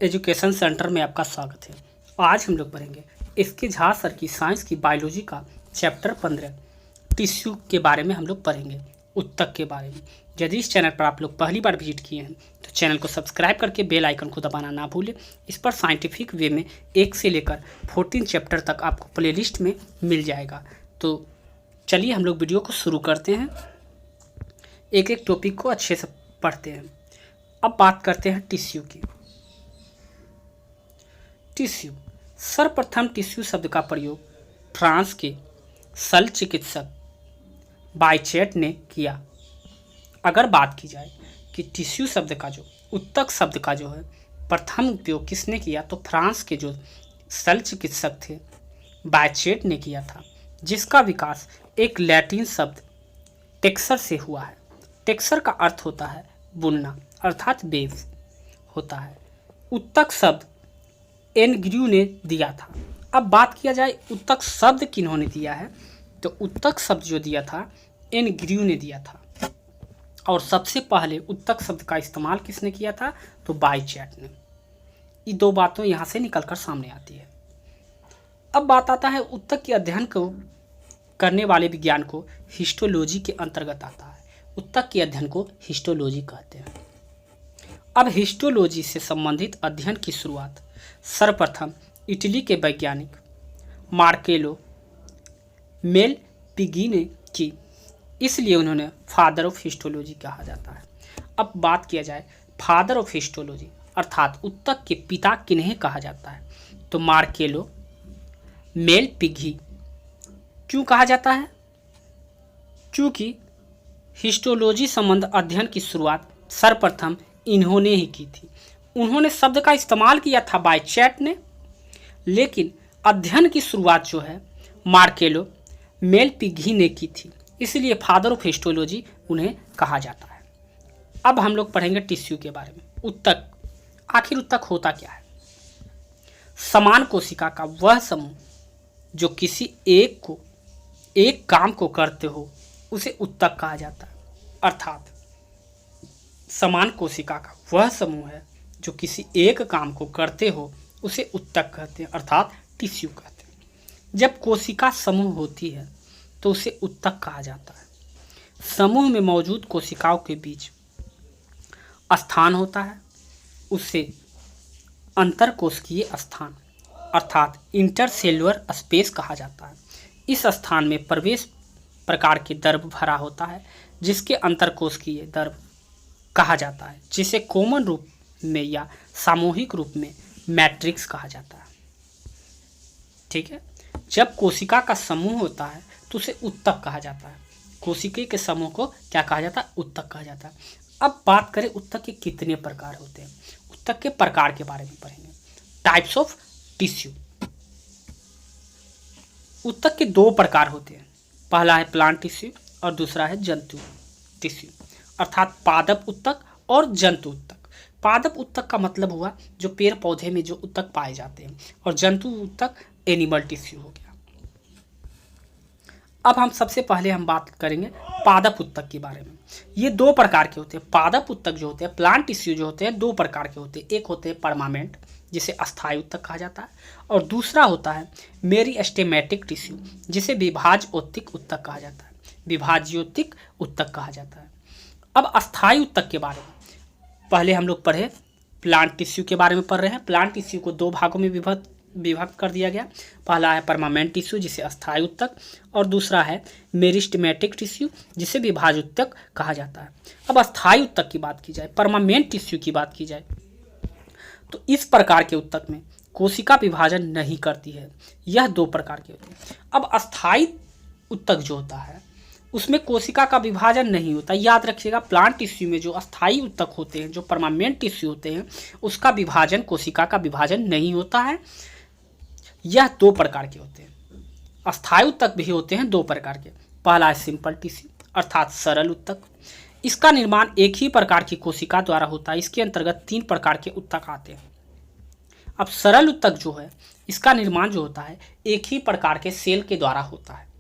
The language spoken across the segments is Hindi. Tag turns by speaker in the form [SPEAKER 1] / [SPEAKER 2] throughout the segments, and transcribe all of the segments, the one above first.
[SPEAKER 1] एजुकेशन सेंटर में आपका स्वागत है। आज हम लोग पढ़ेंगे इसके झा सर की साइंस की बायोलॉजी का चैप्टर 15 टिश्यू के बारे में हम लोग पढ़ेंगे, उत्तक के बारे में। यदि इस चैनल पर आप लोग पहली बार विजिट किए हैं तो चैनल को सब्सक्राइब करके बेल आइकन को दबाना ना भूलें। इस पर साइंटिफिक वे में 1 से लेकर 14 चैप्टर तक आपको प्लेलिस्ट में मिल जाएगा। तो चलिए हम लोग वीडियो को शुरू करते हैं, एक एक टॉपिक को अच्छे से पढ़ते हैं। अब बात करते हैं टिश्यू की। टिश्यू, सर्वप्रथम टिश्यू शब्द का प्रयोग फ्रांस के शल्य चिकित्सक बायचेट ने किया। अगर बात की जाए कि टिश्यू शब्द का जो उत्तक शब्द का जो है प्रथम उपयोग किसने किया, तो फ्रांस के जो शल्य चिकित्सक थे बायचेट ने किया था, जिसका विकास एक लैटिन शब्द टेक्सर से हुआ है। टेक्सर का अर्थ होता है बुनना, अर्थात वेव होता है। उत्तक शब्द एनग्र्यू ने दिया था। अब बात किया जाए उत्तक शब्द किन्होंने दिया है, तो उत्तक शब्द जो दिया था एनग्र्यू ने दिया था। और सबसे पहले उत्तक शब्द का इस्तेमाल किसने किया था, तो बायचेट ने। ये दो बातों यहाँ से निकलकर सामने आती है। अब बात आता है उत्तक के अध्ययन को करने वाले विज्ञान को हिस्टोलॉजी के अंतर्गत आता है। उत्तक के अध्ययन को हिस्टोलॉजी कहते हैं। अब हिस्टोलॉजी से संबंधित अध्ययन की शुरुआत सर्वप्रथम इटली के वैज्ञानिक मार्केलो मेलपिगी ने की, इसलिए उन्होंने फादर ऑफ हिस्टोलॉजी कहा जाता है। अब बात किया जाए फादर ऑफ हिस्टोलॉजी अर्थात उत्तक के पिता किन्हें कहा जाता है, तो मार्केलो मेलपिगी। क्यों कहा जाता है? क्योंकि हिस्टोलॉजी संबंध अध्ययन की शुरुआत सर्वप्रथम इन्होंने ही की थी। उन्होंने शब्द का इस्तेमाल किया था बायचेट ने, लेकिन अध्ययन की शुरुआत जो है मार्केलो मेलपिगी ने की थी, इसलिए फादर ऑफ हिस्टोलॉजी उन्हें कहा जाता है। अब हम लोग पढ़ेंगे टिश्यू के बारे में। उत्तक, आखिर उत्तक होता क्या है? समान कोशिका का वह समूह जो किसी एक काम को करते हो उसे उत्तक कहा जाता है। अर्थात समान कोशिका का वह समूह है जो किसी एक काम को करते हो उसे उत्तक कहते हैं, अर्थात टिश्यू कहते हैं। जब कोशिका समूह होती है तो उसे उत्तक कहा जाता है। समूह में मौजूद कोशिकाओं के बीच स्थान होता है, उससे अंतरकोशिकीय स्थान अर्थात इंटरसेल्युलर स्पेस कहा जाता है। इस स्थान में प्रवेश प्रकार के द्रव भरा होता है, जिसके अंतरकोशिकीय द्रव कहा जाता है, जिसे कॉमन रूप में या सामूहिक रूप में मैट्रिक्स कहा जाता है। ठीक है, जब कोशिका का समूह होता है तो उसे उत्तक कहा जाता है। कोशिका के समूह को क्या कहा जाता है? उत्तक कहा जाता है। अब बात करें उत्तक के कितने प्रकार होते हैं। उत्तक के प्रकार के बारे में पढ़ेंगे। Types of tissue. उत्तक के 2 प्रकार होते हैं। पहला है प्लांट टिश्यू और दूसरा है जंतु टिश्यू, अर्थात पादप उत्तक और जंतु उत्तक। पादप उत्तक का मतलब हुआ जो पेड़ पौधे में जो उत्तक पाए जाते हैं, और जंतु उत्तक एनिमल टिश्यू हो गया। अब हम सबसे पहले हम बात करेंगे पादप उत्तक के बारे में। ये 2 प्रकार के होते हैं। पादप उत्तक जो होते हैं, प्लांट टिश्यू जो होते हैं, 2 प्रकार के होते हैं। एक होते हैं परमानेंट, जिसे अस्थायी उत्तक कहा जाता है, और दूसरा होता है मेरिस्टेमेटिक टिश्यू, जिसे विभाज्योतिक उत्तक कहा जाता है। विभाज्योतिक उत्तक कहा जाता है। अब अस्थायी उत्तक के बारे में पहले हम लोग पढ़े, प्लांट टिश्यू के बारे में पढ़ रहे हैं। प्लांट टिश्यू को 2 भागों में विभक्त कर दिया गया। पहला है परमानेंट टिश्यू, जिसे अस्थायी उत्तक, और दूसरा है मेरिस्टेमेटिक टिश्यू, जिसे विभाज्य उत्तक कहा जाता है। अब अस्थायी उत्तक की बात की जाए, परमानेंट टिश्यू की बात की जाए, तो इस प्रकार के उत्तक में कोशिका विभाजन नहीं करती है। यह 2 प्रकार के होते हैं। अब अस्थायी उत्तक जो होता है उसमें कोशिका का विभाजन नहीं होता। याद रखिएगा, प्लांट टिश्यू में जो अस्थायी उत्तक होते हैं, जो परमानेंट टिश्यू होते हैं, उसका विभाजन, कोशिका का विभाजन नहीं होता है। यह 2 प्रकार के होते हैं। अस्थायी उत्तक भी होते हैं 2 प्रकार के। पहला है सिंपल टिश्यू अर्थात सरल उत्तक। इसका निर्माण एक ही प्रकार की कोशिका द्वारा होता है। इसके अंतर्गत 3 प्रकार के उत्तक आते हैं। अब सरल उत्तक जो है, इसका निर्माण जो होता है एक ही प्रकार के सेल के द्वारा होता है।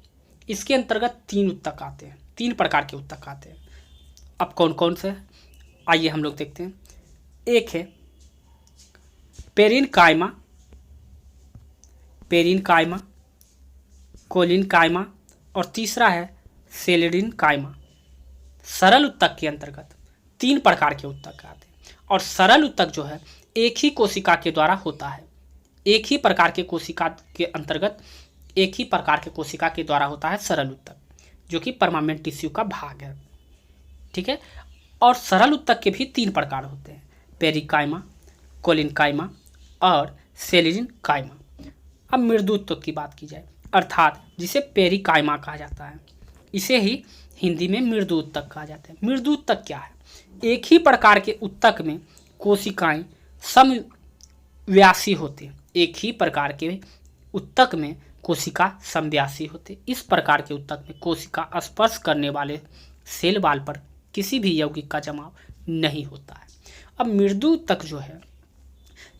[SPEAKER 1] इसके अंतर्गत 3 उत्तक आते हैं, 3 प्रकार के उत्तक आते हैं। अब कौन कौन से हैं, आइए हम लोग देखते हैं। एक है पेरिनकाइमा, पेरिनकाइमा, कोलिनकाइमा और तीसरा है सेलेडिनकाइमा। सरल उत्तक के अंतर्गत 3 प्रकार के उत्तक आते हैं और सरल उत्तक जो है एक ही कोशिका के द्वारा होता है। एक ही प्रकार के कोशिका के अंतर्गत एक ही प्रकार के कोशिका के द्वारा होता है सरल उत्तक, जो कि परमानेंट टिश्यू का भाग है। ठीक है। और सरल उत्तक के भी 3 प्रकार होते हैं, पेरिकाइमा, कोलिनकाइमा और सेलेडिनकाइमा। अब मृदु उत्तक की बात की जाए, अर्थात जिसे पेरिकाइमा कहा जाता है, इसे ही हिंदी में मृदु उत्तक कहा जाता है। मृदु उत्तक क्या है? एक ही प्रकार के उत्तक में कोशिकाएं समव्यासी होते हैं। एक ही प्रकार के उत्तक में कोशिका समव्यासी होते। इस प्रकार के उत्तक में कोशिका स्पर्श करने वाले सेल वाल पर किसी भी यौगिक का जमाव नहीं होता है। अब मृदु उत्तक जो है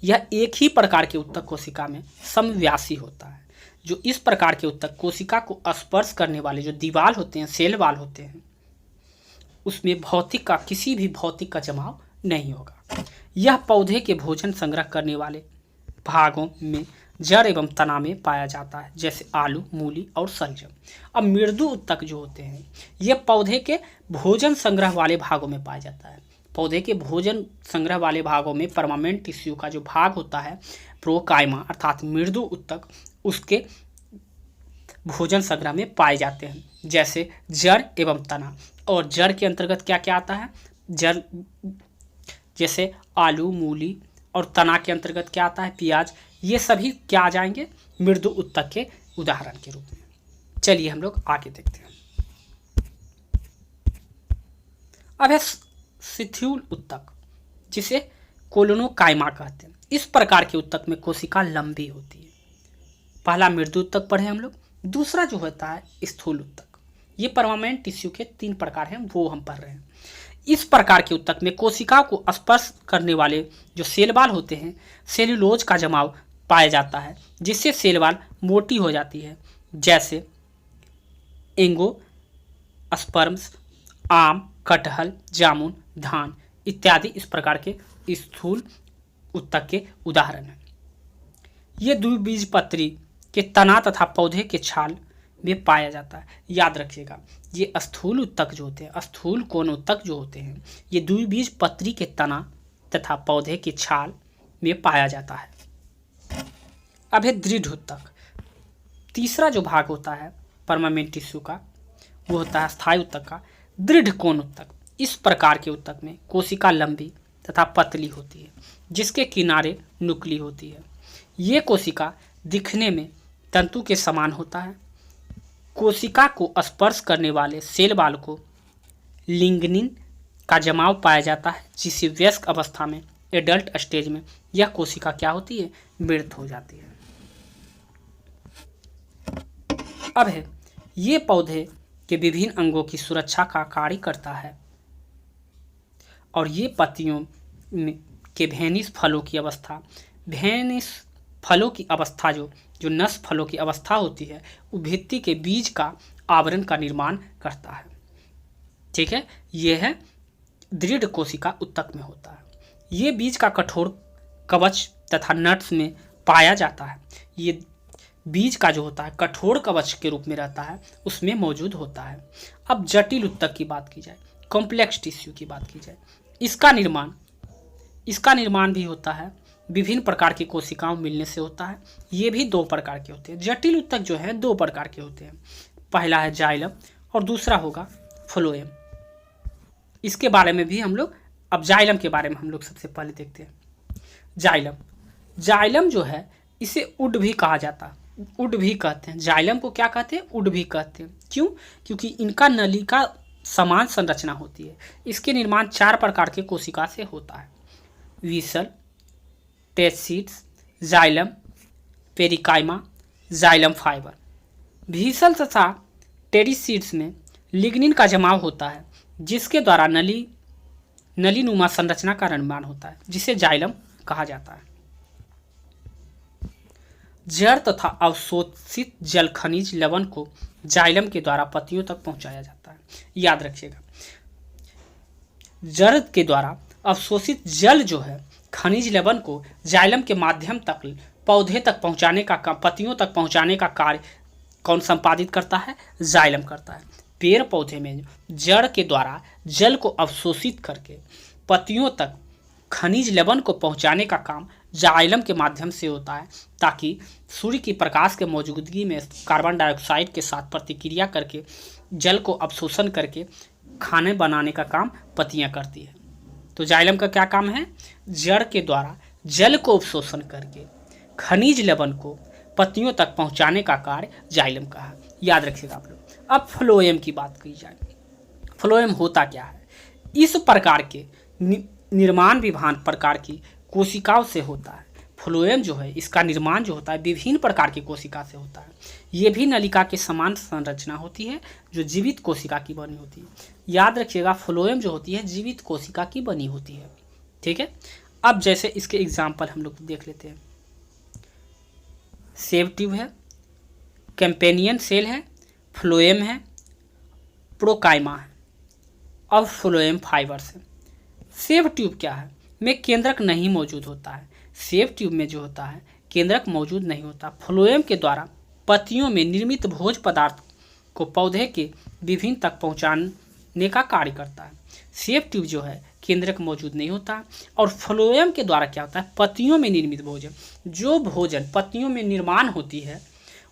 [SPEAKER 1] यह एक ही प्रकार के उत्तक कोशिका में समव्यासी होता है। जो इस प्रकार के उत्तक कोशिका को स्पर्श करने वाले जो दीवार होते हैं, सेल वाल होते हैं, उसमें भौतिक का किसी भी भौतिक का जमाव नहीं होगा। यह पौधे के भोजन संग्रह करने वाले भागों में जड़ एवं तना में पाया जाता है, जैसे आलू, मूली और शलजम। अब मृदु उत्तक जो होते हैं यह पौधे के भोजन संग्रह वाले भागों में पाया जाता है। पौधे के भोजन संग्रह वाले भागों में परमानेंट टिश्यू का जो भाग होता है प्रोकाइमा अर्थात मृदु उत्तक, उसके भोजन संग्रह में पाए जाते हैं, जैसे जड़ एवं तना। और जड़ के अंतर्गत क्या क्या आता है? जड़ जैसे आलू, मूली, और तना के अंतर्गत क्या आता है? प्याज। ये सभी क्या आ जाएंगे? मृदु उत्तक के उदाहरण के रूप में। चलिए हम लोग आगे देखते हैं। अब है शिथिल उत्तक, जिसे कोलिनकाइमा कहते हैं। इस प्रकार के उत्तक में कोशिका लंबी होती है। पहला मृदु उत्तक पढ़े हम लोग। दूसरा जो होता है स्थूल उत्तक। ये परमानेंट टिश्यू के 3 प्रकार हैं, वो हम पढ़ रहे हैं। इस प्रकार के उत्तक में कोशिका को स्पर्श करने वाले जो सेल वाल होते हैं, सेल्यूलोज का जमाव पाया जाता है, जिससे सेल वाल मोटी हो जाती है, जैसे एंजियोस्पर्म्स, आम, कटहल, जामुन, धान इत्यादि इस प्रकार के स्थूल उत्तक के उदाहरण हैं। ये द्विबीजपत्री के तना तथा पौधे के छाल में पाया जाता है। याद रखिएगा, ये स्थूल उत्तक जो होते हैं, स्थूल कोण उत्तक जो होते हैं, ये द्विबीजपत्री के तना तथा पौधे की छाल में पाया जाता है। अब है दृढ़ उत्तक। तीसरा जो भाग होता है परमानेंट टिश्यू का, वो होता है स्थायी उत्तक का दृढ़ कोण उत्तक। इस प्रकार के उत्तक में कोशिका लंबी तथा पतली होती है, जिसके किनारे नुकीली होती है। ये कोशिका दिखने में तंतु के समान होता है। कोशिका को स्पर्श करने वाले सेल वाल को लिग्निन का जमाव पाया जाता है, जिससे वयस्क अवस्था में एडल्ट स्टेज में यह कोशिका क्या होती है? मृत हो जाती है। अब है ये पौधे के विभिन्न अंगों की सुरक्षा का कार्य करता है और ये पत्तियों में के भेनिस फलों की अवस्था, भेनिस फलों की अवस्था जो नस फलों की अवस्था होती है, वो भित्ति के बीज का आवरण का निर्माण करता है। ठीक है, यह है दृढ़ कोशिका उत्तक में होता है। ये बीज का कठोर कवच तथा नट्स में पाया जाता है। ये बीज का जो होता है कठोर कवच के रूप में रहता है, उसमें मौजूद होता है। अब जटिल उत्तक की बात की जाए, कॉम्प्लेक्स टिश्यू की बात की जाए, इसका निर्माण भी होता है, विभिन्न प्रकार की कोशिकाओं मिलने से होता है। ये भी 2 प्रकार के होते हैं। जटिल उत्तक जो है 2 प्रकार के होते हैं। पहला है जाइलम और दूसरा होगा फ्लोएम। इसके बारे में भी हम लोग, अब जाइलम के बारे में हम लोग सबसे पहले देखते हैं। जाइलम जो है इसे उड भी कहा जाता है, उड भी कहते हैं। जाइलम को क्या कहते हैं? उड भी कहते हैं। क्यों? क्योंकि इनका नली का समान संरचना होती है। इसके निर्माण 4 प्रकार के कोशिका से होता है: वीसल, टेस्सीड्स, जाइलम, पेरिकाइमा, जाइलम फाइबर। वीसल तथा टेरिसीड्स में लिग्निन का जमाव होता है, जिसके द्वारा नलीनुमा संरचना का निर्माण होता है, जिसे जाइलम कहा जाता है। जड़ तथा अवशोषित जल खनिज लवण को जाइलम के द्वारा पत्तियों तक पहुंचाया जाता है। याद रखिएगा, जड़ के द्वारा अवशोषित जल जो है खनिज लवण को जाइलम के माध्यम तक पौधे तक पहुंचाने का काम, पत्तियों तक पहुंचाने का कार्य कौन संपादित करता है? जाइलम करता है। पेड़ पौधे में जड़ के द्वारा जल को अवशोषित करके पत्तियों तक खनिज लवण को पहुंचाने का काम जाइलम के माध्यम से होता है, ताकि सूर्य की प्रकाश के मौजूदगी में कार्बन डाइऑक्साइड के साथ प्रतिक्रिया करके जल को अवशोषण करके खाने बनाने का काम पत्तियां करती है। तो जाइलम का क्या काम है? जड़ के द्वारा जल को अवशोषण करके खनिज लवण को पत्तियों तक पहुंचाने का कार्य जाइलम का है। याद रखिएगा आप लोग। अब फ्लोएम की बात की जाए। फ्लोएम होता क्या है? इस प्रकार के निर्माण विभिन्न प्रकार की कोशिकाओं से होता है। फ्लोएम जो है, इसका निर्माण जो होता है विभिन्न प्रकार की कोशिका से होता है। ये भी नलिका के समान संरचना होती है जो जीवित कोशिका की बनी होती है। याद रखिएगा, फ्लोएम जो होती है जीवित कोशिका की बनी होती है। ठीक है। अब जैसे इसके एग्जाम्पल हम लोग देख लेते हैं। सेव ट्यूब है, कैम्पेनियन सेल है, फ्लोएम है, प्रोकाइमा है और फ्लोएम फाइबर्स है। सेव ट्यूब क्या है? में केंद्रक नहीं मौजूद होता है। सेव ट्यूब में जो होता है केंद्रक मौजूद नहीं होता। फ्लोएम के द्वारा पत्तियों में निर्मित भोज्य पदार्थ को पौधे के विभिन्न तक पहुंचाने का कार्य करता है। सेव ट्यूब जो है केंद्रक मौजूद नहीं होता और फ्लोएम के द्वारा क्या होता है? पत्तियों में निर्मित भोजन, जो भोजन पत्तियों में निर्माण होती है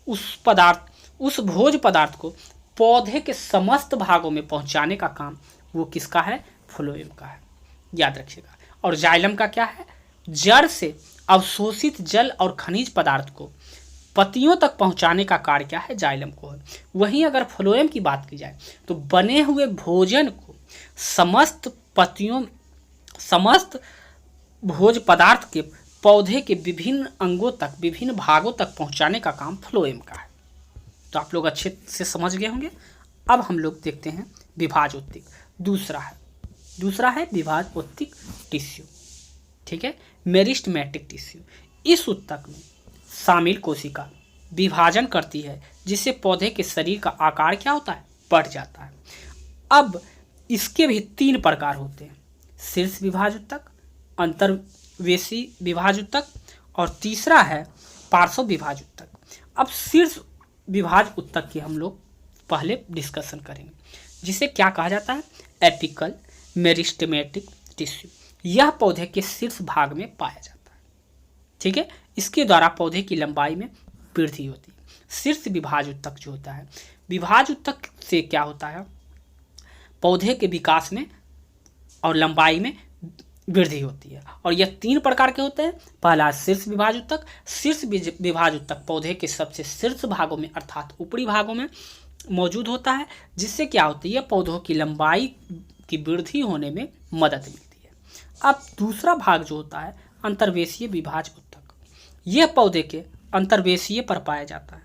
[SPEAKER 1] उस भोज्य पदार्थ को पौधे के समस्त भागों में पहुंचाने का काम वो किसका है? फ्लोएम का है। याद रखिएगा। और जाइलम का क्या है? जड़ से अवशोषित जल और खनिज पदार्थ को पत्तियों तक पहुंचाने का कार्य क्या है? जाइलम को है। वहीं अगर फ्लोएम की बात की जाए तो बने हुए भोजन को समस्त भोज्य पदार्थ के पौधे के विभिन्न अंगों तक, विभिन्न भागों तक पहुंचाने का काम फ्लोएम का है। तो आप लोग अच्छे से समझ गए होंगे। अब हम लोग देखते हैं विभाजोत्तिक। दूसरा है विभाजोत्तिक टिश्यू। ठीक है, मेरिस्टेमेटिक टिश्यू। इस उत्तक में शामिल कोशिका विभाजन करती है, जिससे पौधे के शरीर का आकार क्या होता है? बढ़ जाता है। अब इसके भी 3 प्रकार होते हैं: शीर्ष विभाज उत्तक, अंतर्वेशी विभाज उत्तक और तीसरा है पार्श्व विभाज उत्तक। अब शीर्ष विभाज उत्तक की हम लोग पहले डिस्कशन करेंगे, जिसे क्या कहा जाता है? Apical meristematic tissue. यह पौधे के शीर्ष भाग में पाया जाता है। ठीक है, इसके द्वारा पौधे की लंबाई में वृद्धि होती है। शीर्ष विभाज उत्तक जो होता है, विभाज उत्तक से क्या होता है? पौधे के विकास में और लंबाई में वृद्धि होती है। और यह 3 प्रकार के होते हैं। पहला शीर्ष विभाज उत्तक। शीर्ष विभाज उत्तक पौधे के सबसे शीर्ष भागों में अर्थात ऊपरी भागों में मौजूद होता है, जिससे क्या होती है? पौधों की लंबाई की वृद्धि होने में मदद मिलती है। अब दूसरा भाग जो होता है अंतर्वेशीय विभाज उत्तक। यह पौधे के अंतर्वेशीय पर पाया जाता है।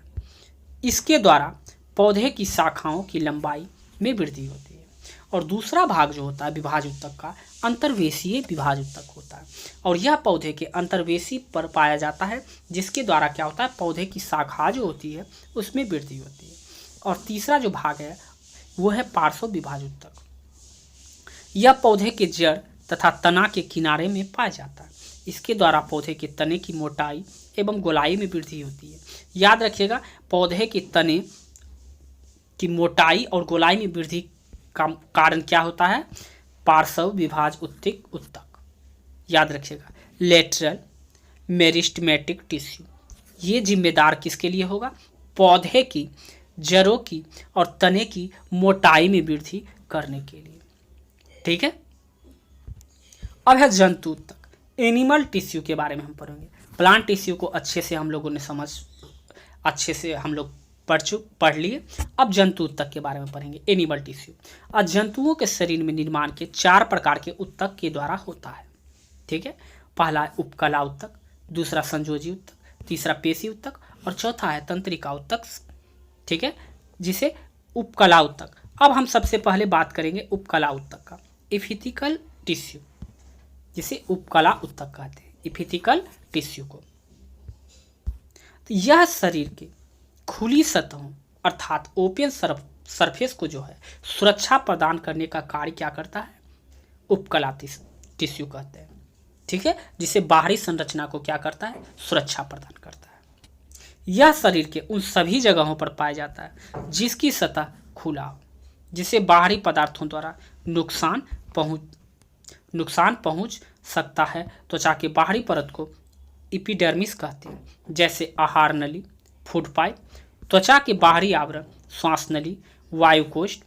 [SPEAKER 1] इसके द्वारा पौधे की शाखाओं की लंबाई में वृद्धि होती है। और दूसरा भाग जो होता है विभाज उत्तक का, अंतर्वेशीय विभाज उत्तक होता है और यह पौधे के अंतर्वेशी पर पाया जाता है, जिसके द्वारा क्या होता है? पौधे की शाखा जो होती है उसमें वृद्धि होती है। और तीसरा जो भाग है वो है पार्श्व विभाज उत्तक। यह पौधे के जड़ तथा तना के किनारे में पाया जाता है। इसके द्वारा पौधे के तने की मोटाई एवं गोलाई में वृद्धि होती है। याद रखिएगा, पौधे के तने की मोटाई और गोलाई में वृद्धि का कारण क्या होता है? पार्श्व विभाज उत्तक। याद रखिएगा, लेटरल मेरिस्टेमेटिक टिश्यू। ये जिम्मेदार किसके लिए होगा? पौधे की जड़ों की और तने की मोटाई में वृद्धि करने के लिए। ठीक है। अब है जंतु उत्तक। एनिमल टिश्यू के बारे में हम पढ़ेंगे। प्लांट टिश्यू को अच्छे से हम लोगों ने पढ़ लिए। अब जंतु उत्तक के बारे में पढ़ेंगे, एनिमल टिश्यू। और जंतुओं के शरीर में निर्माण के 4 प्रकार के उत्तक के द्वारा होता है। ठीक है, पहला उपकला उत्तक, दूसरा संयोजी उत्तक, तीसरा पेशी उत्तक और चौथा है तंत्रिका उत्तक। ठीक है, जिसे उपकला उत्तक। अब हम सबसे पहले बात करेंगे उपकला उत्तक का, इपिथेलियल टिश्यू, जिसे उपकला उत्तक कहते हैं, इपिथेलियल टिश्यू को। तो यह शरीर के खुली सतहों अर्थात ओपन सरफेस को जो है सुरक्षा प्रदान करने का कार्य क्या करता है? उपकला टिश्यू कहते हैं। ठीक है, जिसे बाहरी संरचना को क्या करता है, सुरक्षा प्रदान करता है। यह शरीर के उन सभी जगहों पर पाया जाता है जिसकी सतह खुला हो, जिसे बाहरी पदार्थों द्वारा नुकसान पहुंच सकता है। त्वचा के बाहरी परत को एपिडर्मिस कहते हैं, जैसे आहार नली, फूड पाइप। त्वचा के बाहरी आवरण श्वास नली, वायुकोष्ठ,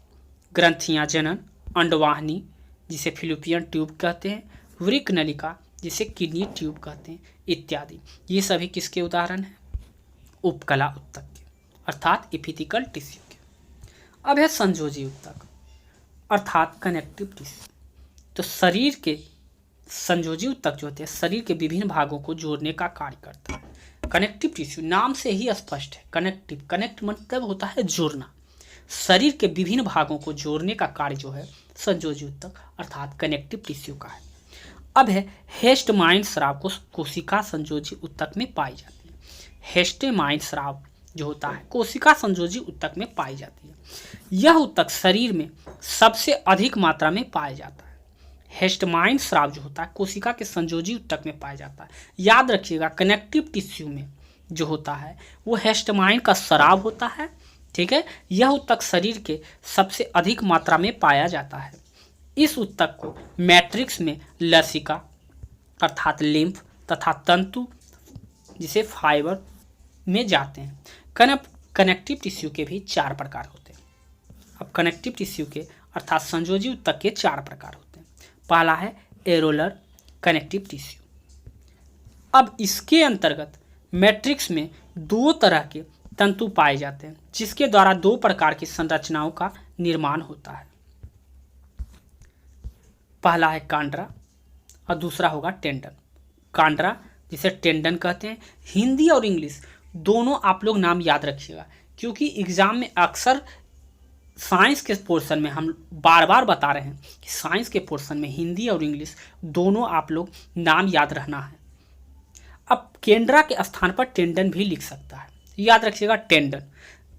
[SPEAKER 1] ग्रंथियां, जनन, अंडवाहिनी जिसे फिलिपियन ट्यूब कहते हैं, वृक्क नलिका जिसे किडनी ट्यूब कहते हैं, इत्यादि। ये सभी किसके उदाहरण हैं, उपकला उत्तक के, अर्थात एपिथिकल टिश्यू के। अब है संयोजी उत्तक अर्थात कनेक्टिव टिश्यू। तो शरीर के संयोजी उत्तक जो होते हैं शरीर के विभिन्न भागों को जोड़ने का कार्य करता है। कनेक्टिव टिश्यू नाम से ही स्पष्ट है, कनेक्टिव, कनेक्ट मतलब होता है जोड़ना। शरीर के विभिन्न भागों को जोड़ने का कार्य जो है संयोजी उत्तक अर्थात कनेक्टिव टिश्यू का है। अब है हेस्टमाइन स्राव को कोशिका संयोजी उत्तक में पाई जाती है। हेस्टमाइन स्राव जो होता है कोशिका संयोजी उत्तक में पाई जाती है। यह उत्तक शरीर में सबसे अधिक मात्रा में पाया जाता है। हेस्टमाइन स्राव जो होता है कोशिका के संयोजी उत्तक में पाया जाता है। याद रखिएगा कनेक्टिव टिश्यू में जो होता है वो हेस्टमाइन का स्राव होता है, ठीक है। यह उत्तक शरीर के सबसे अधिक मात्रा में पाया जाता है। इस उत्तक को मैट्रिक्स में लसिका अर्थात लिम्फ तथा तंतु जिसे फाइबर में जाते हैं। कनेक्टिव टिश्यू के भी 4 प्रकार होते हैं। अब कनेक्टिव टिश्यू के अर्थात संयोजी उत्तक के 4 प्रकार होते हैं। पहला है एरोलर कनेक्टिव टिश्यू। अब इसके अंतर्गत मैट्रिक्स में 2 तरह के तंतु पाए जाते हैं जिसके द्वारा 2 प्रकार की संरचनाओं का निर्माण होता है। पहला है कांड्रा और दूसरा होगा टेंडन। कांड्रा जिसे टेंडन कहते हैं, हिंदी और इंग्लिश दोनों आप लोग नाम याद रखिएगा क्योंकि एग्जाम में अक्सर साइंस के पोर्शन में हम बार बार बता रहे हैं कि साइंस के पोर्शन में हिंदी और इंग्लिश दोनों आप लोग नाम याद रखना है। अब केंड्रा के स्थान पर टेंडन भी लिख सकता है। याद रखिएगा टेंडन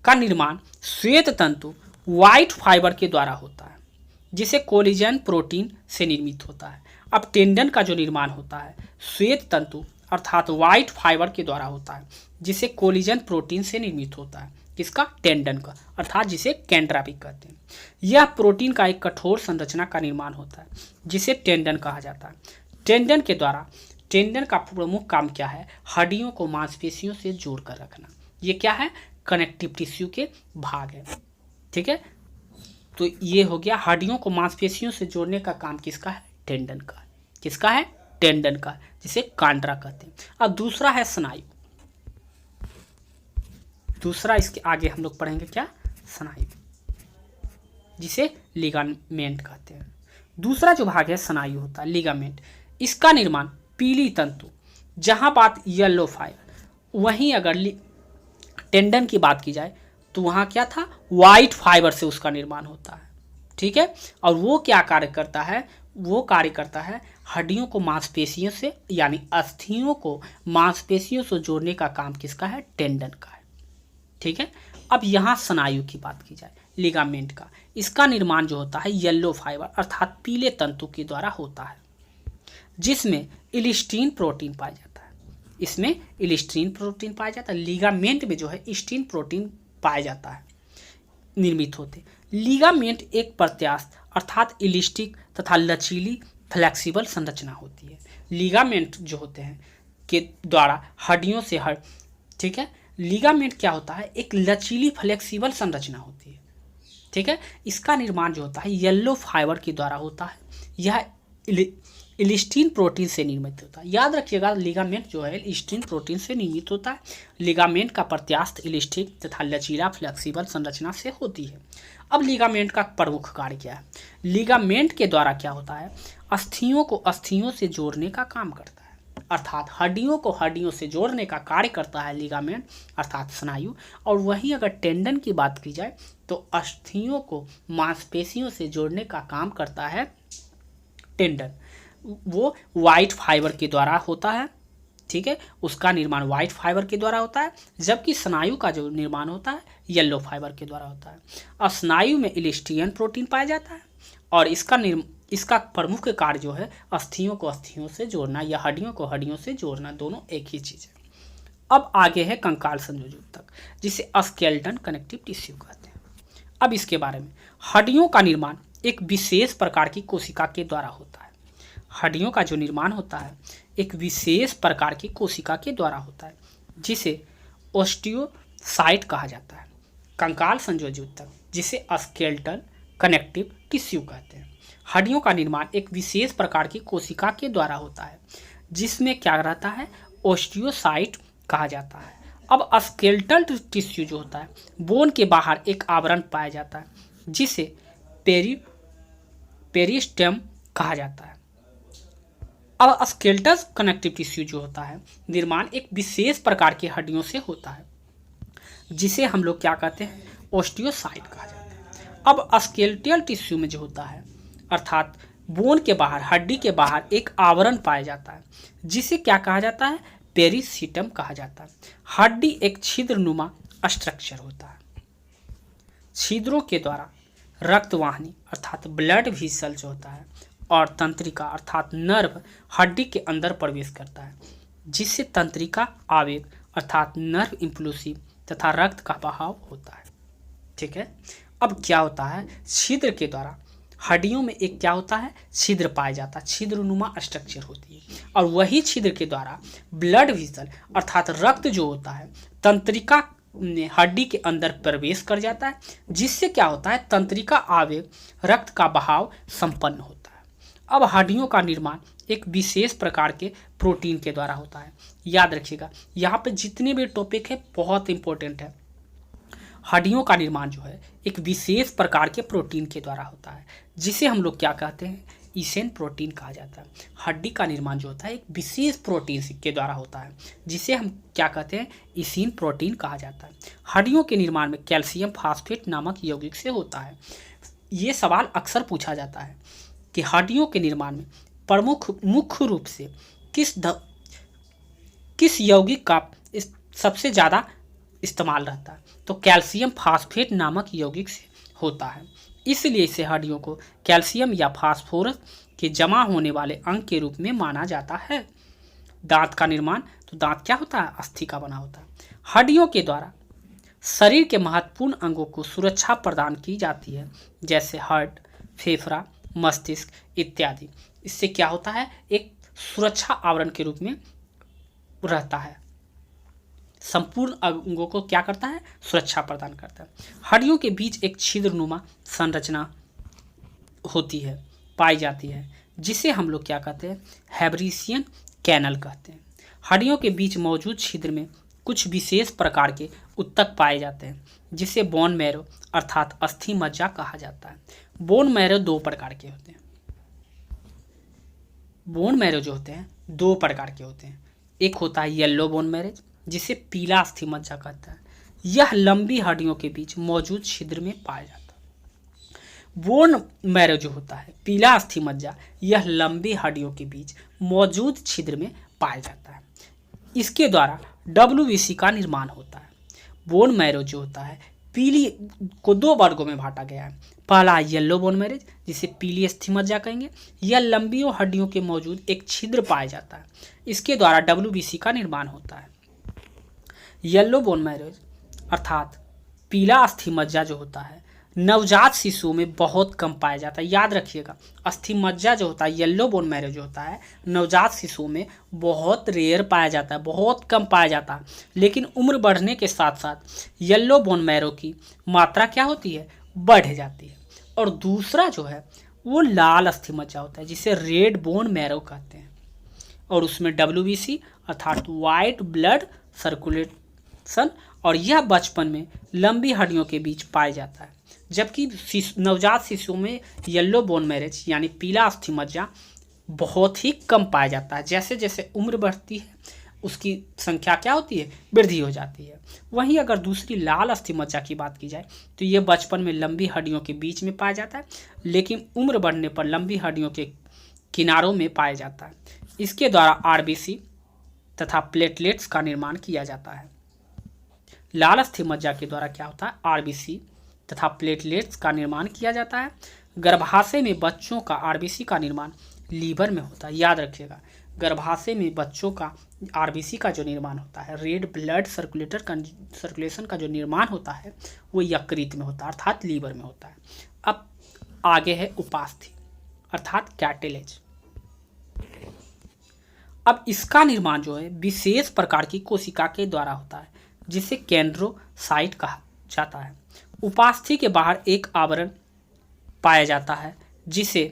[SPEAKER 1] का निर्माण श्वेत तंतु व्हाइट फाइबर के द्वारा होता है जिसे कोलेजन प्रोटीन से निर्मित होता है। अब टेंडन का जो निर्माण होता है श्वेत तंतु अर्थात व्हाइट फाइबर के द्वारा होता है जिसे कोलेजन प्रोटीन से निर्मित होता है। किसका, टेंडन का, अर्थात जिसे केंड्रा भी कहते हैं। यह प्रोटीन का एक कठोर संरचना का निर्माण होता है जिसे टेंडन कहा जाता है। टेंडन के द्वारा टेंडन का प्रमुख काम क्या है, हड्डियों को मांसपेशियों से जोड़कर रखना। ये क्या है, कनेक्टिव टिश्यू के भाग है, ठीक है। तो ये हो गया हड्डियों को मांसपेशियों से जोड़ने का काम किसका है, टेंडन का। किसका है, टेंडन का, जिसे कांड्रा कहते हैं। अब दूसरा है स्नायु। दूसरा इसके आगे हम लोग पढ़ेंगे क्या, स्नायु, जिसे लिगामेंट कहते हैं। दूसरा जो भाग है स्नायु होता है लिगामेंट। इसका निर्माण पीली तंतु, जहां बात येलो फाइबर, वहीं अगर टेंडन की बात की जाए तो वहाँ क्या था, वाइट फाइबर से उसका निर्माण होता है, ठीक है। और वो क्या कार्य करता है, वो कार्य करता है हड्डियों को मांसपेशियों से यानी अस्थियों को मांसपेशियों से जोड़ने का काम किसका है, टेंडन का है, ठीक है। अब यहाँ स्नायु की बात की जाए लिगामेंट का, इसका निर्माण जो होता है येलो फाइबर अर्थात पीले तंतु के द्वारा होता है जिसमें इलिस्टीन प्रोटीन पाया जाता है। इसमें इलिस्टीन प्रोटीन पाया जाता है। लिगामेंट में जो है इस्टीन प्रोटीन पाया जाता है, निर्मित होते। लिगामेंट एक प्रत्यास्थ अर्थात इलिस्टिक तथा लचीली फ्लेक्सिबल संरचना होती है। लिगामेंट जो होते हैं के द्वारा हड्डियों से ठीक है। लिगामेंट क्या होता है, एक लचीली फ्लेक्सिबल संरचना होती है, ठीक है। इसका निर्माण जो होता है येलो फाइबर के द्वारा होता है। यह इलिस्टीन प्रोटीन से निर्मित होता है। याद रखिएगा लिगामेंट जो है इलिस्टीन प्रोटीन से निर्मित होता है। लिगामेंट का प्रत्यास्थ इलिस्टिक तथा लचीला फ्लेक्सिबल संरचना से होती है। अब लिगामेंट का प्रमुख कार्य क्या है, लिगामेंट के द्वारा क्या होता है, अस्थियों को अस्थियों से जोड़ने का काम करता है, अर्थात हड्डियों को हड्डियों से जोड़ने का कार्य करता है लिगामेंट अर्थात स्नायु। और वहीं अगर टेंडन की बात की जाए तो अस्थियों को मांसपेशियों से जोड़ने का काम करता है टेंडन। वो वाइट फाइबर के द्वारा होता है, ठीक है। उसका निर्माण वाइट फाइबर के द्वारा होता है, जबकि स्नायु का जो निर्माण होता है येलो फाइबर के द्वारा होता है। और स्नायु में इलिस्टियन प्रोटीन पाया जाता है और इसका प्रमुख कार्य जो है अस्थियों को अस्थियों से जोड़ना या हड्डियों को हड्डियों से जोड़ना, दोनों एक ही चीज़ है। अब आगे है कंकाल संयोजी ऊतक, जिसे स्केलेटन कनेक्टिव टिश्यू कहते हैं। अब इसके बारे में, हड्डियों का निर्माण एक विशेष प्रकार की कोशिका के द्वारा होता है। हड्डियों का जो निर्माण होता है एक विशेष प्रकार की कोशिका के द्वारा होता है, जिसे ओस्टियोसाइट कहा जाता है। कंकाल संयोजी ऊतक, जिसे स्केलेटन कनेक्टिव टिश्यू कहते हैं। हड्डियों का निर्माण एक विशेष प्रकार की कोशिका के द्वारा होता है, जिसमें क्या रहता है, ओस्टियोसाइट कहा जाता है। अब स्केलेटल टिश्यू जो होता है, बोन के बाहर एक आवरण पाया जाता है, जिसे पेरिस्टेम कहा जाता है। अब स्केलेटल कनेक्टिव टिश्यू जो होता है, निर्माण एक विशेष प्रकार की हड्डियों से होता है, जिसे हम लोग क्या कहते हैं, ओस्टियोसाइट कहा जाता है। अब स्केलेटल टिश्यू में जो होता है, अर्थात बोन के बाहर, हड्डी के बाहर एक आवरण पाया जाता है, जिसे क्या कहा जाता है, पेरिस्टीम कहा जाता है। हड्डी एक छिद्रनुमा स्ट्रक्चर होता है। छिद्रों के द्वारा रक्तवाहिनी अर्थात ब्लड वेसल जो होता है और तंत्रिका अर्थात नर्व हड्डी के अंदर प्रवेश करता है, जिससे तंत्रिका आवेग अर्थात नर्व इम्पल्सिव तथा रक्त का बहाव होता है। ठीक है। अब क्या होता है, छिद्र के द्वारा हड्डियों में एक क्या होता है, छिद्र पाया जाता है, छिद्रनुमा स्ट्रक्चर होती है, और वही छिद्र के द्वारा ब्लड वेसल अर्थात रक्त जो होता है तंत्रिका हड्डी के अंदर प्रवेश कर जाता है, जिससे क्या होता है, तंत्रिका आवेग रक्त का बहाव संपन्न होता है। अब हड्डियों का निर्माण एक विशेष प्रकार के प्रोटीन के द्वारा होता है। याद रखिएगा, यहाँ पे जितने भी टॉपिक है बहुत इंपॉर्टेंट है। हड्डियों का निर्माण जो है एक विशेष प्रकार के प्रोटीन के द्वारा होता है, जिसे हम लोग क्या कहते हैं, ईसेन प्रोटीन कहा जाता है। हड्डी का निर्माण जो होता है एक विशेष प्रोटीन के द्वारा होता है, जिसे हम क्या कहते हैं, ईसिन प्रोटीन कहा जाता है। हड्डियों के निर्माण में कैल्शियम फास्फेट नामक यौगिक से होता है। ये सवाल अक्सर पूछा जाता है कि हड्डियों के निर्माण में मुख्य रूप से किस यौगिक का सबसे ज़्यादा इस्तेमाल रहता है, तो कैल्शियम फास्फेट नामक यौगिक से होता है। इसलिए इसे हड्डियों को कैल्शियम या फास्फोरस के जमा होने वाले अंग के रूप में माना जाता है। दांत का निर्माण, तो दांत क्या होता है, अस्थि का बना होता है। हड्डियों के द्वारा शरीर के महत्वपूर्ण अंगों को सुरक्षा प्रदान की जाती है, जैसे हार्ट, फेफड़ा, मस्तिष्क इत्यादि। इससे क्या होता है, एक सुरक्षा आवरण के रूप में रहता है, संपूर्ण अंगों को क्या करता है, सुरक्षा प्रदान करता है। हड्डियों के बीच एक छिद्रनुमा संरचना होती है, पाई जाती है, जिसे हम लोग क्या कहते हैं, हेब्रिसियन कैनल कहते हैं। हड्डियों के बीच मौजूद छिद्र में कुछ विशेष प्रकार के ऊतक पाए जाते हैं, जिसे बोन मैरो अर्थात अस्थि मज्जा कहा जाता है। बोन मैरो दो प्रकार के होते हैं। बोन मैरो जो होते हैं दो प्रकार के होते हैं। एक होता है येलो बोन मैरेज, जिसे पीला अस्थि मज्जा कहता है। यह लंबी हड्डियों के बीच मौजूद छिद्र में पाया जाता है। बोन मैरो जो होता है पीला अस्थि मज्जा, यह लंबी हड्डियों के बीच मौजूद छिद्र में पाया जाता है। इसके द्वारा WBC का निर्माण होता है। बोन मैरो जो होता है पीली को दो वर्गों में बांटा गया है। पहला येलो बोन मैरेज, जिसे पीली अस्थि मज्जा कहेंगे। यह लंबी हड्डियों के मौजूद एक छिद्र पाया जाता है। इसके द्वारा WBC का निर्माण होता है। येलो बोन मैरेज अर्थात पीला अस्थि मज्जा जो होता है नवजात शिशुओं में बहुत कम पाया जाता है। याद रखिएगा, अस्थि मज्जा जो होता है, येलो बोन मैरो जो होता है, नवजात शिशुओं में बहुत रेयर पाया जाता है, बहुत कम पाया जाता है। लेकिन उम्र बढ़ने के साथ साथ येलो बोन मैरो की मात्रा क्या होती है, बढ़ जाती है। और दूसरा जो है वो लाल अस्थि मज्जा होता है, जिसे रेड बोन मैरो कहते हैं, और उसमें WBC अर्थात वाइट ब्लड सर्कुलेशन, और यह बचपन में लंबी हड्डियों के बीच पाया जाता है। जबकि नवजात शिशुओं में येलो बोन मैरेज यानी पीला अस्थि मज्जा बहुत ही कम पाया जाता है। जैसे जैसे उम्र बढ़ती है उसकी संख्या क्या होती है, वृद्धि हो जाती है। वहीं अगर दूसरी लाल अस्थि मज्जा की बात की जाए तो ये बचपन में लंबी हड्डियों के बीच में पाया जाता है, लेकिन उम्र बढ़ने पर लंबी हड्डियों के किनारों में पाया जाता है। इसके द्वारा RBC तथा प्लेटलेट्स का निर्माण किया जाता है। लाल अस्थि मज्जा के द्वारा क्या होता है, RBC तथा प्लेटलेट्स का निर्माण किया जाता है। गर्भाशय में बच्चों का आरबीसी का निर्माण लीवर में होता है। याद रखिएगा, गर्भाशय में बच्चों का आरबीसी का जो निर्माण होता है, रेड ब्लड सर्कुलेशन का जो निर्माण होता है वो यकृत में होता है, अर्थात लीवर में होता है। अब आगे है उपास्थि अर्थात कैटेलेज। अब इसका निर्माण जो है विशेष प्रकार की कोशिका के द्वारा होता है जिसे केंद्रोसाइट कहा जाता है। उपास्थि के बाहर एक आवरण पाया जाता है जिसे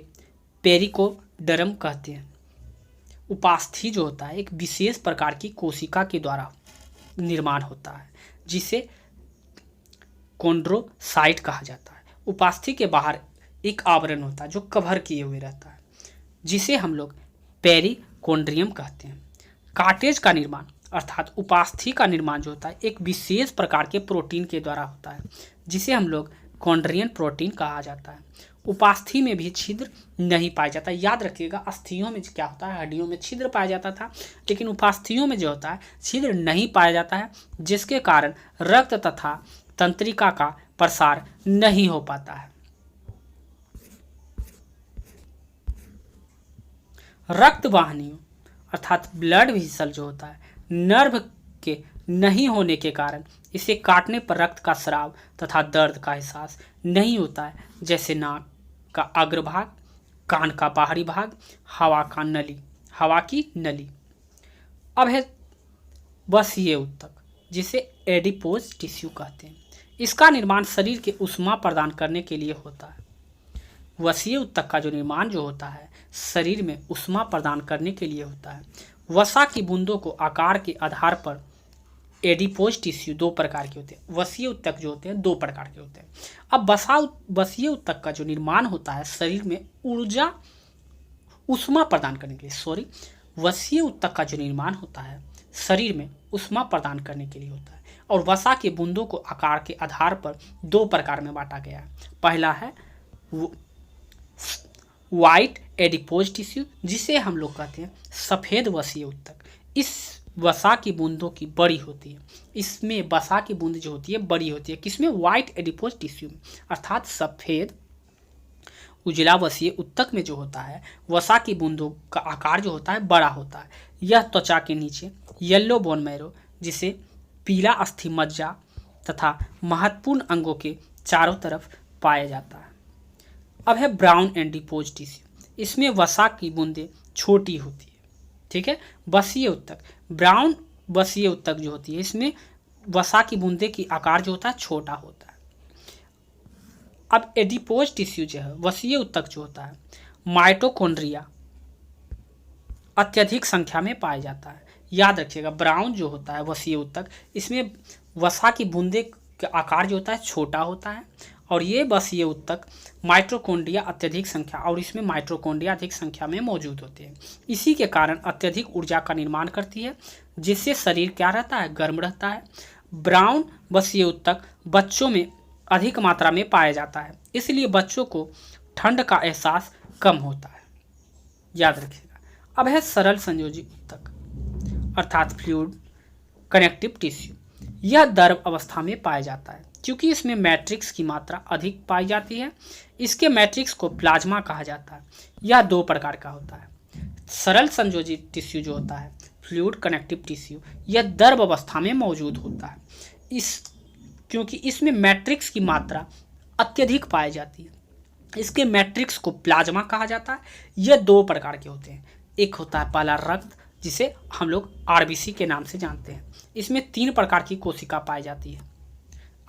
[SPEAKER 1] पेरिकोडर्म कहते हैं। उपास्थि जो होता है एक विशेष प्रकार की कोशिका के द्वारा निर्माण होता है जिसे कोंड्रोसाइट कहा जाता है। उपास्थि के बाहर एक आवरण होता है जो कवर किए हुए रहता है जिसे हम लोग पेरिकोन्ड्रियम कहते हैं। कार्टेज का निर्माण अर्थात उपास्थि का निर्माण जो होता है एक विशेष प्रकार के प्रोटीन के द्वारा होता है जिसे हम लोग कॉन्ड्रियन प्रोटीन कहा जाता है। उपास्थि में भी छिद्र नहीं पाया जाता। याद रखिएगा, अस्थियों में क्या होता है, हड्डियों में छिद्र पाया जाता था, लेकिन उपास्थियों में जो होता है छिद्र नहीं पाया जाता है, जिसके कारण रक्त तथा तंत्रिका का प्रसार नहीं हो पाता है। रक्त वाहिनियों अर्थात ब्लड वेसल जो होता है नर्व के नहीं होने के कारण इसे काटने पर रक्त का स्राव तथा दर्द का एहसास नहीं होता है, जैसे नाक का अग्रभाग, कान का बाहरी भाग, हवा की नली। अब है वसीय उत्तक जिसे एडिपोज टिश्यू कहते हैं। इसका निर्माण शरीर के ऊष्मा प्रदान करने के लिए होता है। वसीय उत्तक का जो निर्माण जो होता है शरीर में ऊष्मा प्रदान करने के लिए होता है। वसा की बूंदों को आकार के आधार पर एडिपोज टिश्यू दो प्रकार के होते हैं। वसीय उत्तक जो होते हैं दो प्रकार के होते हैं। अब वसीय उत्तक का जो निर्माण होता है शरीर में ऊष्मा प्रदान करने के लिए वसीय उत्तक का जो निर्माण होता है शरीर में ऊष्मा प्रदान करने के लिए होता है और वसा के बूंदों को आकार के आधार पर दो प्रकार में बांटा गया है। पहला है व्हाइट एडिपोज टिश्यू जिसे हम लोग कहते हैं सफ़ेद वसीय उत्तक। इस वसा की बूंदों की बड़ी होती है, इसमें वसा की बूंद जो होती है बड़ी होती है। किसमें? व्हाइट एडिपोज टिश्यू में, अर्थात सफ़ेद उजला वसीय उत्तक में जो होता है वसा की बूंदों का आकार जो होता है बड़ा होता है। यह त्वचा के नीचे येलो बोन मैरो जिसे पीला अस्थि मज्जा तथा महत्वपूर्ण अंगों के चारों तरफ पाया जाता है। अब है ब्राउन एडिपोज टिश्यू, इसमें वसा की बूंदें छोटी होती है। ठीक है, वसीय उत्तक ब्राउन वसीय उत्तक जो होती है इसमें वसा की बूंदे की आकार जो होता है छोटा होता है। अब एडिपोज टिश्यू जो है वसीय उत्तक जो होता है माइटोकॉन्ड्रिया अत्यधिक संख्या में पाया जाता है। याद रखिएगा, ब्राउन जो होता है वसीय उत्तक इसमें वसा की बूंदे का आकार जो होता है छोटा होता है और ये वसीय उत्तक माइटोकॉन्ड्रिया अत्यधिक संख्या और इसमें माइटोकॉन्ड्रिया अधिक संख्या में मौजूद होते हैं। इसी के कारण अत्यधिक ऊर्जा का निर्माण करती है जिससे शरीर क्या रहता है, गर्म रहता है। ब्राउन वसीय उत्तक बच्चों में अधिक मात्रा में पाया जाता है, इसलिए बच्चों को ठंड का एहसास कम होता है। याद रखिएगा। अब है सरल संयोजी उत्तक अर्थात फ्लूइड कनेक्टिव टिश्यू। यह द्रव अवस्था में पाया जाता है क्योंकि इसमें मैट्रिक्स की मात्रा अधिक पाई जाती है। इसके मैट्रिक्स को प्लाज्मा कहा जाता है। यह दो प्रकार का होता है। सरल संयोजी टिश्यू जो होता है फ्लूइड कनेक्टिव टिश्यू यह द्रव अवस्था में मौजूद होता है क्योंकि इसमें मैट्रिक्स की मात्रा अत्यधिक पाई जाती है। इसके मैट्रिक्स को प्लाज्मा कहा जाता है। यह दो प्रकार के होते हैं। एक होता है पहला रक्त जिसे हम लोग आरबीसी के नाम से जानते हैं। इसमें 3 प्रकार की कोशिका पाई जाती है।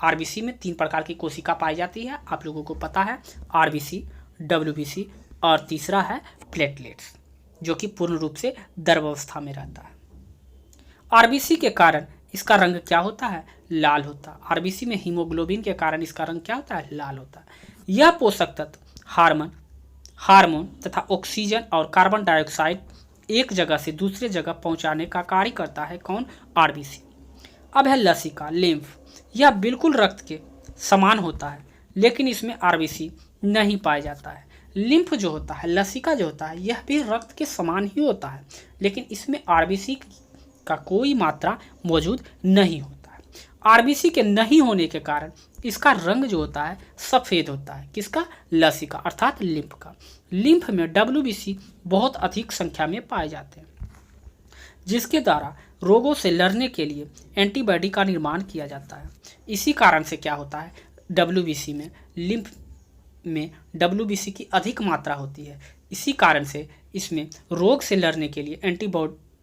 [SPEAKER 1] आरबीसी में 3 प्रकार की कोशिका पाई जाती है, आप लोगों को पता है, आरबीसी, डब्ल्यूबीसी और तीसरा है प्लेटलेट्स जो कि पूर्ण रूप से द्रव अवस्था में रहता है। आरबीसी के कारण इसका रंग क्या होता है, लाल होता है। आरबीसी में हीमोग्लोबिन के कारण इसका रंग क्या होता है, लाल होता है। यह पोषक तत्व हार्मोन तथा ऑक्सीजन और कार्बन डाइऑक्साइड एक जगह से दूसरे जगह पहुंचाने का कार्य करता है। कौन? आरबीसी। अब है लसिका लिम्फ। यह बिल्कुल रक्त के समान होता है लेकिन इसमें आरबीसी नहीं पाया जाता है। लिम्फ जो होता है, लसिका जो होता है, यह भी रक्त के समान ही होता है लेकिन इसमें आरबीसी का कोई मात्रा मौजूद नहीं होता है। आरबीसी के नहीं होने के कारण इसका रंग जो होता है सफ़ेद होता है। किसका? लसीका अर्थात लिम्फ का। लिम्फ में WBC बहुत अधिक संख्या में पाए जाते हैं, जिसके द्वारा रोगों से लड़ने के लिए एंटीबॉडी का निर्माण किया जाता है। इसी कारण से क्या होता है, WBC में, लिम्फ में WBC की अधिक मात्रा होती है। इसी कारण से इसमें रोग से लड़ने के लिए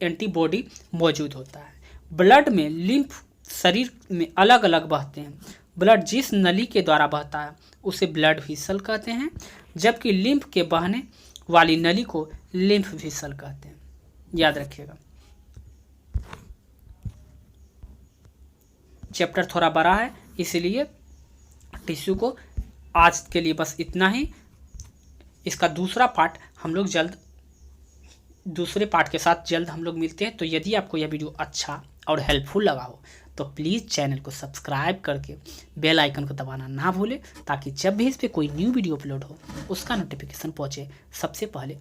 [SPEAKER 1] एंटीबॉडी मौजूद होता है। ब्लड में लिम्फ शरीर में अलग अलग बहते हैं। ब्लड जिस नली के द्वारा बहता है उसे ब्लड वेसल कहते हैं, जबकि लिम्फ के बहने वाली नली को लिम्फ वेसल कहते हैं। याद रखिएगा। चैप्टर थोड़ा बड़ा है, इसलिए टिश्यू को आज के लिए बस इतना ही। इसका दूसरा पार्ट हम लोग दूसरे पार्ट के साथ जल्द हम लोग मिलते हैं। तो यदि आपको यह वीडियो अच्छा और हेल्पफुल लगा हो तो प्लीज़ चैनल को सब्सक्राइब करके बेल आइकन को दबाना ना भूलें, ताकि जब भी इस पर कोई न्यू वीडियो अपलोड हो उसका नोटिफिकेशन पहुँचे सबसे पहले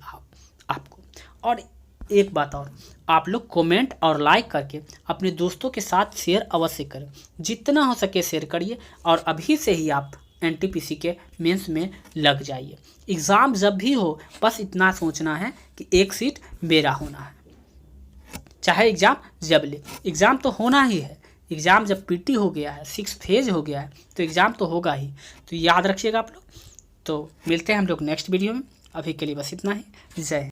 [SPEAKER 1] आपको। और एक बात और, आप लोग कमेंट और लाइक करके अपने दोस्तों के साथ शेयर अवश्य करें। जितना हो सके शेयर करिए और अभी से ही आप NTPC के मेंस में लग जाइए। एग्ज़ाम जब भी हो बस इतना सोचना है कि एक सीट मेरा होना है, चाहे एग्ज़ाम जब ले। एग्ज़ाम तो होना ही है। एग्ज़ाम जब PT हो गया है, 6 फेज हो गया है, तो एग्ज़ाम तो होगा ही। तो याद रखिएगा आप लोग। तो मिलते हैं हम लोग नेक्स्ट वीडियो में। अभी के लिए बस इतना ही। जय हिंद।